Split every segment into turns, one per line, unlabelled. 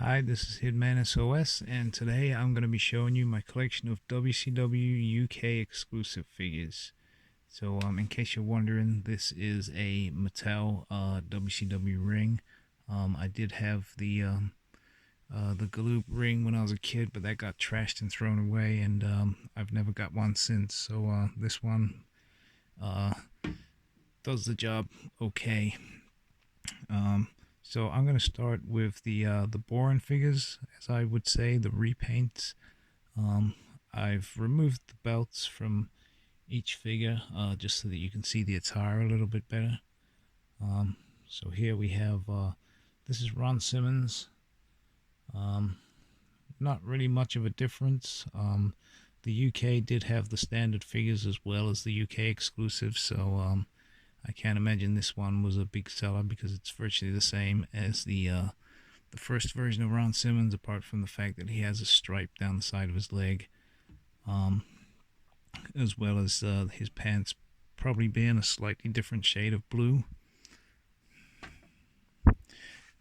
Hi, this is Hitman SOS, and today I'm going to be showing you my collection of WCW UK exclusive figures. So, in case you're wondering, this is a Mattel WCW ring. I did have the Galoob ring when I was a kid, but that got trashed and thrown away, and I've never got one since. So, this one uh, does the job okay. Um, so I'm going to start with the boring figures, as I would say, the repaints. Um, I've removed the belts from each figure just so that you can see the attire a little bit better. So here we have this is Ron Simmons. Um, Not really much of a difference. The UK did have the standard figures as well as the UK exclusive, so I can't imagine this one was a big seller because it's virtually the same as the first version of Ron Simmons, apart from the fact that he has a stripe down the side of his leg, um, as well as his pants probably being a slightly different shade of blue.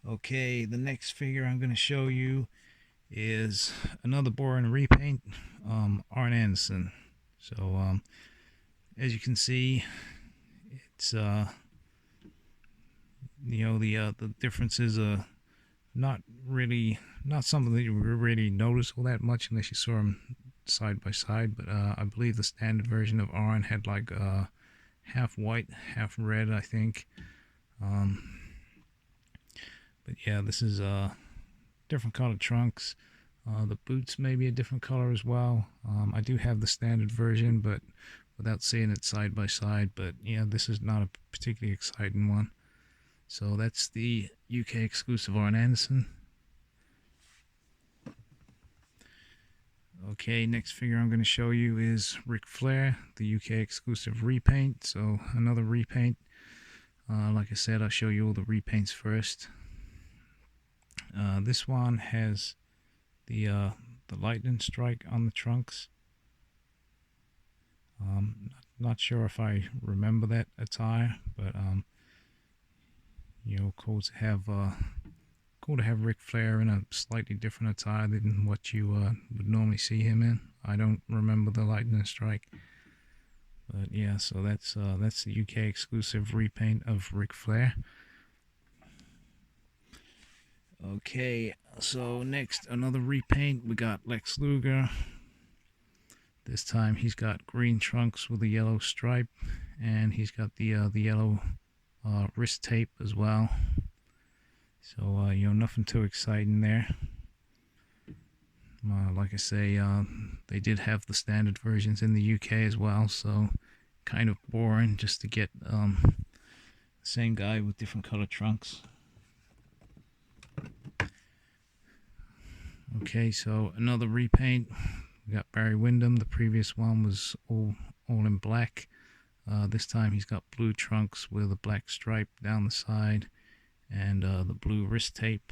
Okay, the next figure I'm going to show you is another boring repaint, Arn Anderson. So as you can see, it's the differences are not something that you really notice all that much unless you saw them side by side. But I believe the standard version of Arn had like half white, half red, I think. But yeah, this is different colored trunks. The boots may be a different color as well. I do have the standard version, but without seeing it side by side. But yeah, this is not a particularly exciting one. So that's the UK exclusive Arn Anderson. Okay, next figure I'm going to show you is Ric Flair, the UK exclusive repaint. So another repaint. Like I said, I'll show you all the repaints first. This one has the lightning strike on the trunks. Not sure if I remember that attire, but cool to have Ric Flair in a slightly different attire than what you would normally see him in. I don't remember the lightning strike, but yeah, so that's the UK exclusive repaint of Ric Flair. Okay, so next another repaint. We got Lex Luger. This time he's got green trunks with a yellow stripe, and he's got the yellow wrist tape as well. So nothing too exciting there. Like I say, they did have the standard versions in the UK as well, so kind of boring just to get the same guy with different color trunks. Okay, so another repaint. We got Barry Windham. The previous one was all in black. This time he's got blue trunks with a black stripe down the side and the blue wrist tape.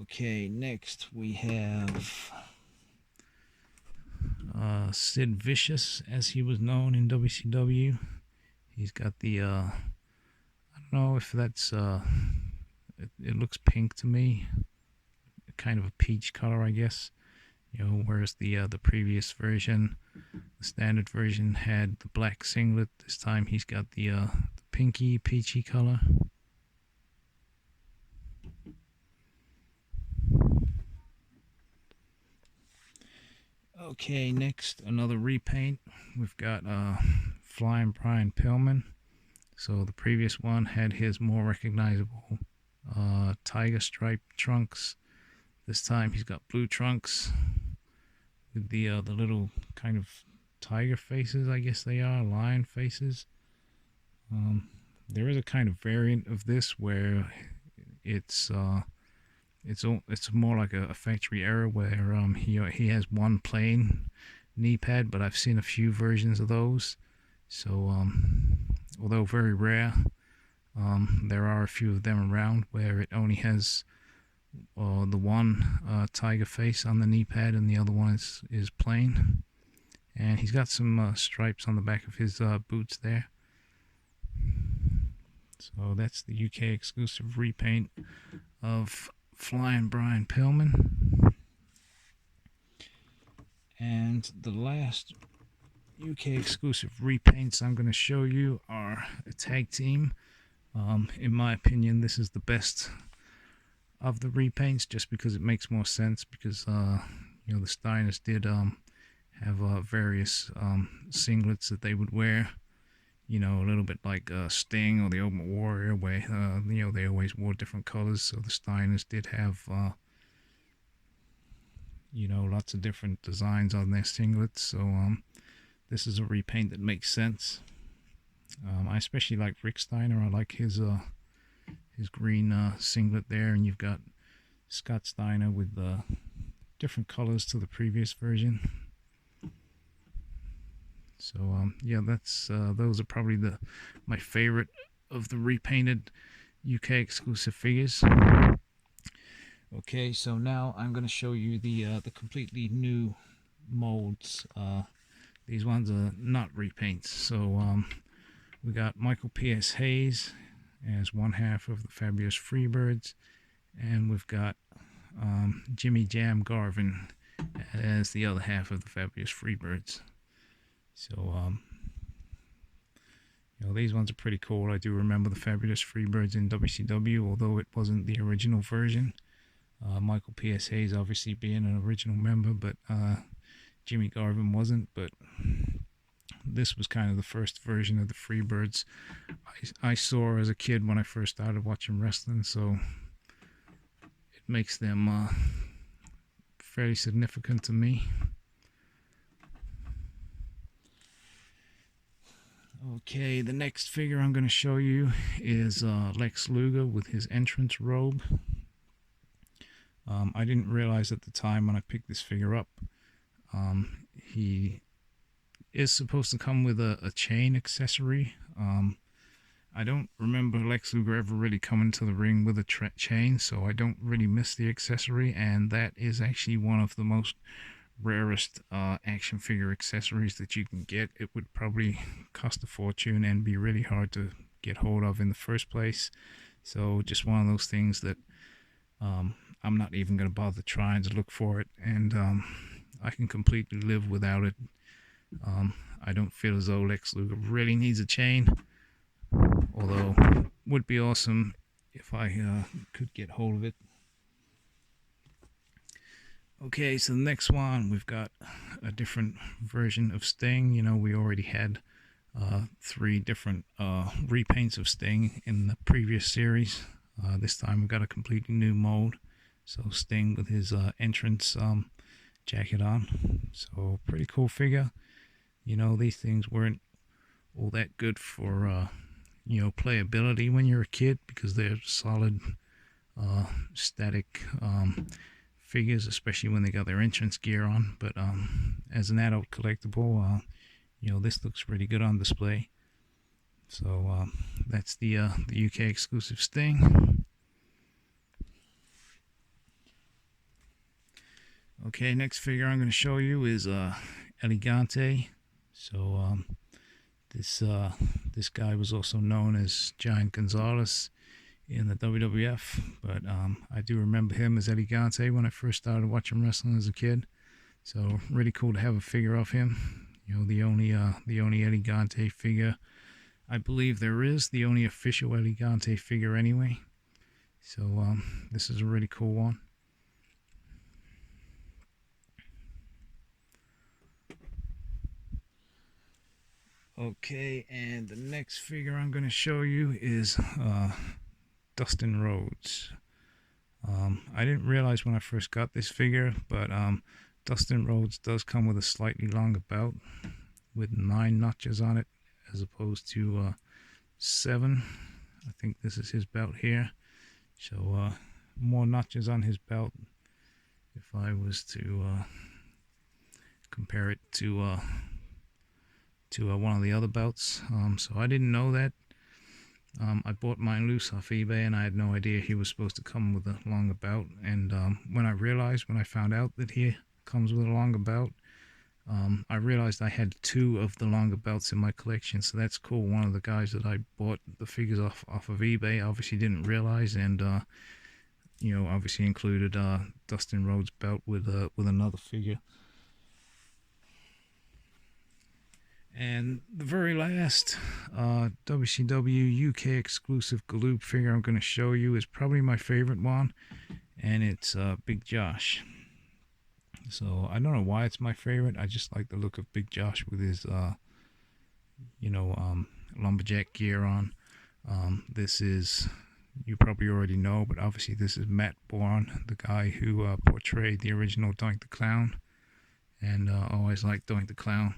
Okay, next we have Sid Vicious, as he was known in WCW. He's got the I don't know if that's it looks pink to me, kind of a peach color, I guess. Whereas the previous version, the standard version, had the black singlet. This time he's got the pinky peachy color. Okay, next another repaint. We've got Flying Brian Pillman. So the previous one had his more recognizable tiger stripe trunks. This time he's got blue trunks with the little kind of tiger faces, I guess they are, lion faces. There is a kind of variant of this where it's more like a factory error where he has one plain knee pad, but I've seen a few versions of those. So although very rare, there are a few of them around where it only has the one tiger face on the knee pad and the other one is plain. And he's got some stripes on the back of his boots there. So that's the UK exclusive repaint of Flying Brian Pillman. And the last UK exclusive repaints I'm going to show you are a tag team. In my opinion, this is the best of the repaints, just because it makes more sense, because you know, the Steiners did have various singlets that they would wear, you know, a little bit like Sting or the Ultimate Warrior, where you know, they always wore different colors. So the Steiners did have you know, lots of different designs on their singlets. So this is a repaint that makes sense. I especially like Rick Steiner. I like his green singlet there, and you've got Scott Steiner with different colors to the previous version. So yeah, that's those are probably my favorite of the repainted UK exclusive figures. Okay, so now I'm going to show you the completely new molds. These ones are not repaints. So we got Michael P.S. Hayes as one half of the Fabulous Freebirds, and we've got Jimmy Jam Garvin as the other half of the Fabulous Freebirds. So you know, these ones are pretty cool. I do remember the Fabulous Freebirds in WCW, although it wasn't the original version. Michael P.S. Hayes obviously being an original member, but Jimmy Garvin wasn't. But this was kind of the first version of the Freebirds I saw as a kid when I first started watching wrestling, so it makes them fairly significant to me. Okay, the next figure I'm going to show you is Lex Luger with his entrance robe. I didn't realize at the time when I picked this figure up, he is supposed to come with a chain accessory. I don't remember Lex Luger ever really coming to the ring with a chain, so I don't really miss the accessory, and that is actually one of the most rarest action figure accessories that you can get. It would probably cost a fortune and be really hard to get hold of in the first place. So just one of those things that I'm not even going to bother trying to look for it, and I can completely live without it. I don't feel as though Lex Luger really needs a chain, although it would be awesome if I could get hold of it. Okay, so the next one, we've got a different version of Sting. You know, we already had 3 different repaints of Sting in the previous series. This time we've got a completely new mold. So Sting with his entrance jacket on. So pretty cool figure. You know, these things weren't all that good for you know, playability when you're a kid, because they're solid static figures, especially when they got their entrance gear on. But as an adult collectible, you know, this looks pretty good on display. So that's the UK exclusive Sting. Okay, next figure I'm going to show you is Elegante. So this guy was also known as Giant Gonzalez in the WWF, but I do remember him as Elegante when I first started watching wrestling as a kid. So really cool to have a figure of him. You know, the only Elegante figure I believe there is, the only official Elegante figure anyway. So this is a really cool one. Okay, and the next figure I'm going to show you is Dustin Rhodes. I didn't realize when I first got this figure, but Dustin Rhodes does come with a slightly longer belt with 9 notches on it, as opposed to 7. I think this is his belt here. So more notches on his belt. If I was to compare it to one of the other belts. So I didn't know that. I bought mine loose off eBay, and I had no idea he was supposed to come with a longer belt. And when I found out that he comes with a longer belt, I realized I had 2 of the longer belts in my collection, so that's cool. One of the guys that I bought the figures off of eBay obviously didn't realize, and obviously included Dustin Rhodes' belt with another figure. And the very last WCW UK exclusive Galoob figure I'm going to show you is probably my favorite one, and it's Big Josh. So I don't know why it's my favorite. I just like the look of Big Josh with his lumberjack gear on. This is, you probably already know, but obviously this is Matt Bourne, the guy who portrayed the original Doink the Clown, and always liked Doink the Clown.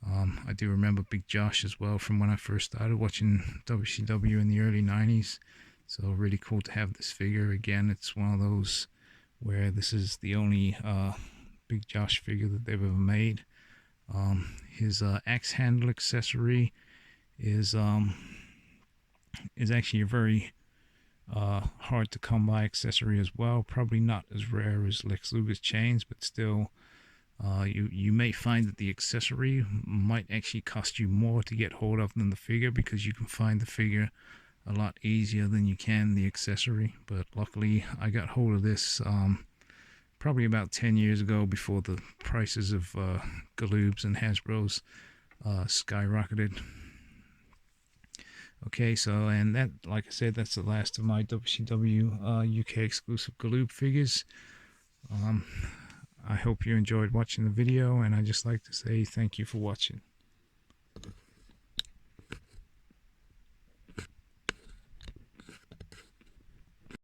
I do remember Big Josh as well from when I first started watching WCW in the early 90s. So really cool to have this figure again. It's one of those where this is the only Big Josh figure that they've ever made. His axe handle accessory is actually a very hard to come by accessory as well. Probably not as rare as Lex Luger's chains, but still. You may find that the accessory might actually cost you more to get hold of than the figure, because you can find the figure a lot easier than you can the accessory. But luckily I got hold of this probably about 10 years ago, before the prices of Galoobs and Hasbros skyrocketed. Okay, so, and that, like I said, that's the last of my WCW UK exclusive Galoob figures. I hope you enjoyed watching the video, and I just like to say thank you for watching.